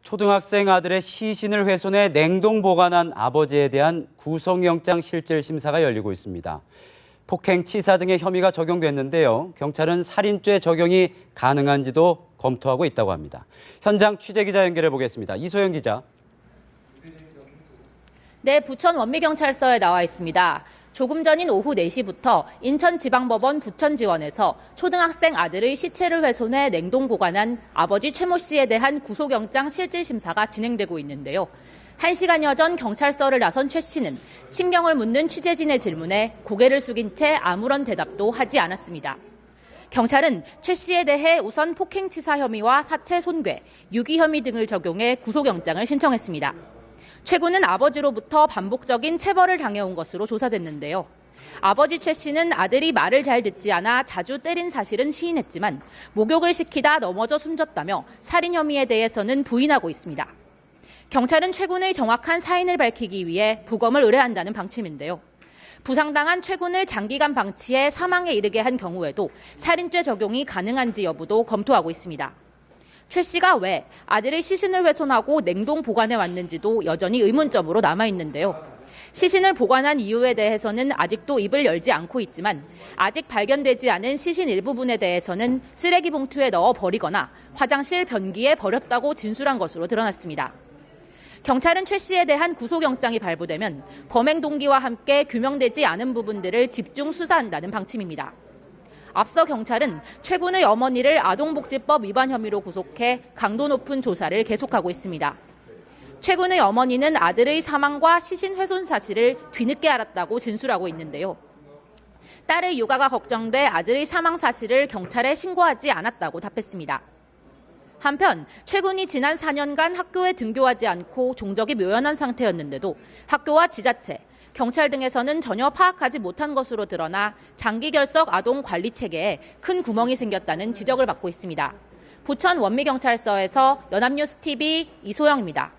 초등학생 아들의 시신을 훼손해 냉동 보관한 아버지에 대한 구속영장 실질 심사가 열리고 있습니다. 폭행, 치사 등의 혐의가 적용됐는데요. 경찰은 살인죄 적용이 가능한지도 검토하고 있다고 합니다. 현장 취재기자 연결해 보겠습니다. 이소영 기자. 네, 부천 원미경찰서에 나와 있습니다. 조금 전인 오후 4시부터 인천지방법원 부천지원에서 초등학생 아들의 시체를 훼손해 냉동 보관한 아버지 최모 씨에 대한 구속영장 실질심사가 진행되고 있는데요. 1시간여 전 경찰서를 나선 최 씨는 신경을 묻는 취재진의 질문에 고개를 숙인 채 아무런 대답도 하지 않았습니다. 경찰은 최 씨에 대해 우선 폭행치사 혐의와 사체 손괴, 유기 혐의 등을 적용해 구속영장을 신청했습니다. 최 군은 아버지로부터 반복적인 체벌을 당해온 것으로 조사됐는데요. 아버지 최 씨는 아들이 말을 잘 듣지 않아 자주 때린 사실은 시인했지만 목욕을 시키다 넘어져 숨졌다며 살인 혐의에 대해서는 부인하고 있습니다. 경찰은 최 군의 정확한 사인을 밝히기 위해 부검을 의뢰한다는 방침인데요. 부상당한 최 군을 장기간 방치해 사망에 이르게 한 경우에도 살인죄 적용이 가능한지 여부도 검토하고 있습니다. 최 씨가 왜 아들의 시신을 훼손하고 냉동 보관해 왔는지도 여전히 의문점으로 남아있는데요. 시신을 보관한 이유에 대해서는 아직도 입을 열지 않고 있지만 아직 발견되지 않은 시신 일부분에 대해서는 쓰레기 봉투에 넣어 버리거나 화장실 변기에 버렸다고 진술한 것으로 드러났습니다. 경찰은 최 씨에 대한 구속영장이 발부되면 범행 동기와 함께 규명되지 않은 부분들을 집중 수사한다는 방침입니다. 앞서 경찰은 최 군의 어머니를 아동복지법 위반 혐의로 구속해 강도 높은 조사를 계속하고 있습니다. 최 군의 어머니는 아들의 사망과 시신 훼손 사실을 뒤늦게 알았다고 진술하고 있는데요. 딸의 육아가 걱정돼 아들의 사망 사실을 경찰에 신고하지 않았다고 답했습니다. 한편 최 군이 지난 4년간 학교에 등교하지 않고 종적이 묘연한 상태였는데도 학교와 지자체, 경찰 등에서는 전혀 파악하지 못한 것으로 드러나 장기 결석 아동 관리 체계에 큰 구멍이 생겼다는 지적을 받고 있습니다. 부천 원미경찰서에서 연합뉴스 TV 이소영입니다.